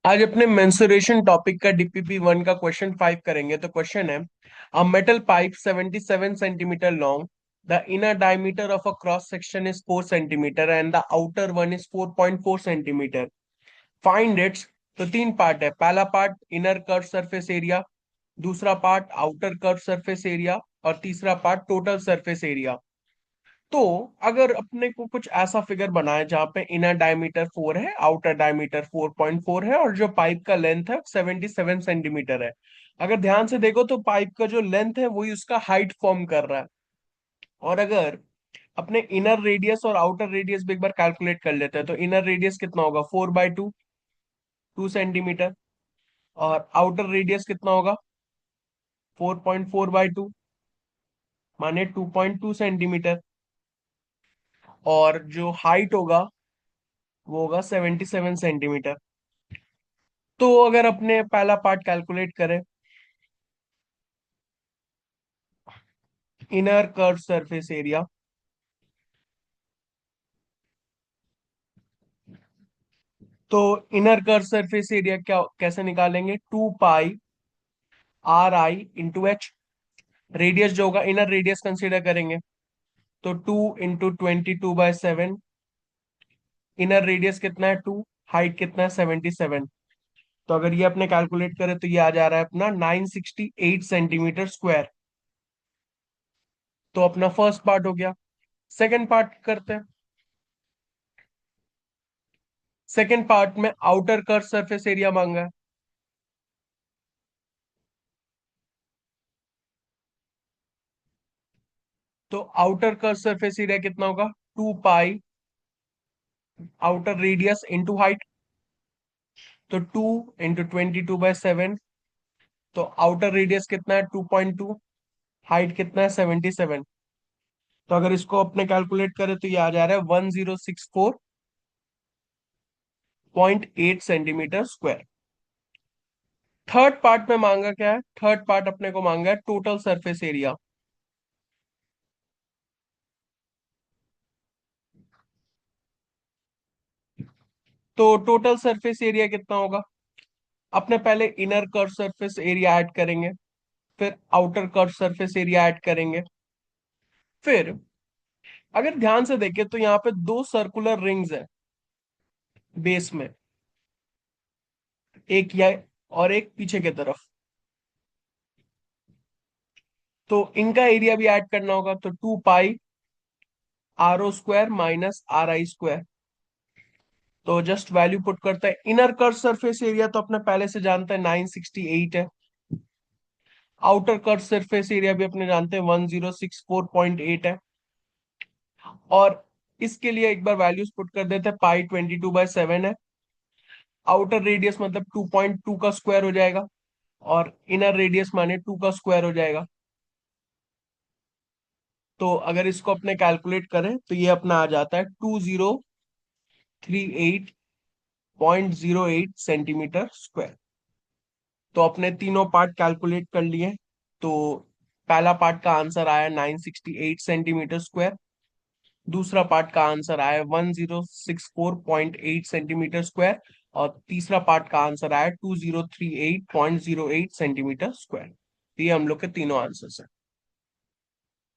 आज अपने mensuration topic का डीपीपी वन का क्वेश्चन 5 करेंगे। तो क्वेश्चन है, a metal pipe 77 centimetre long, the inner diameter of a cross section is 4 centimetre and the outer one is 4.4 centimetre, find its. तो तीन part है। पहला part inner curve surface area, दूसरा part outer curve surface area और तीसरा part total surface area. तो अगर अपने को कुछ ऐसा फिगर बनाए जहां पे इनर डायमीटर 4 है, आउटर डायमीटर 4.4 है और जो पाइप का लेंथ है 77 सेंटीमीटर है। अगर ध्यान से देखो तो पाइप का जो लेंथ है वही उसका हाइट फॉर्म कर रहा है। और अगर अपने इनर रेडियस और आउटर रेडियस भी एक बार कैलकुलेट कर लेते हैं तो इनर रेडियस कितना होगा, 4/2, 2 सेंटीमीटर। और आउटर रेडियस कितना होगा, 4.4/2 माने 2.2 सेंटीमीटर। और जो हाइट होगा वो होगा 77 सेंटीमीटर। तो अगर अपने पहला पार्ट कैलकुलेट करें, इनर कर्व सरफेस एरिया, तो इनर कर्व सरफेस एरिया क्या कैसे निकालेंगे, 2 पाई RI × H। रेडियस जो होगा, इनर रेडियस कंसीडर करेंगे तो 2 × 22/7। इनर रेडियस कितना है 2, हाइट कितना है 77। तो अगर ये अपने कैलकुलेट करें तो ये आ जा रहा है अपना 968 सेंटीमीटर स्क्वायर। तो अपना फर्स्ट पार्ट हो गया। सेकेंड पार्ट करते हैं। सेकेंड पार्ट में आउटर कर्व सरफेस एरिया मांगा है। तो आउटर कर्व सरफेस एरिया कितना होगा, 2 पाई आउटर रेडियस इंटू हाइट। तो 2 × 22/7। तो आउटर रेडियस कितना है 2.2, हाइट कितना है 77। तो अगर इसको अपने कैलकुलेट करें तो ये आ जा रहा है 1064.8 सेंटीमीटर स्क्वायर। थर्ड पार्ट में मांगा क्या है, थर्ड पार्ट अपने को मांगा है टोटल सरफेस एरिया। तो टोटल सरफेस एरिया कितना होगा, अपने पहले inner curve surface area add करेंगे, फिर outer curve surface area add करेंगे। फिर अगर ध्यान से देखें तो यहाँ पे दो सर्कुलर रिंग्स है बेस में, एक यह और एक पीछे की तरफ। तो इनका एरिया भी ऐड करना होगा। तो 2 पाई RO² - RI²। तो जस्ट वैल्यू पुट करता है। इनर कर्व सरफेस एरिया तो अपने पहले से जानते हैं 968 है। आउटर कर्व सरफेस एरिया भी अपने जानते हैं 1064.8 है। और इसके लिए एक बार वैल्यूज पुट कर देते हैं। पाई 22/7 है। आउटर रेडियस मतलब 2.2 का स्क्वायर हो जाएगा और इनर रेडियस माने 2 का स्क्वायर हो जाएगा। तो अगर इसको अपने कैलकुलेट करें तो ये अपना आ जाता है 2038.08 सेंटीमीटर स्क्वायर। तो अपने तीनों पार्ट कैलकुलेट कर लिए। तो पहला पार्ट का आंसर आया 968 सेंटीमीटर स्क्वायर, दूसरा पार्ट का आंसर आया 1064.8 सेंटीमीटर स्क्वायर और तीसरा पार्ट का आंसर आया 2038.08 सेंटीमीटर स्क्वायर। ये हम लोग के तीनों आंसर्स हैं।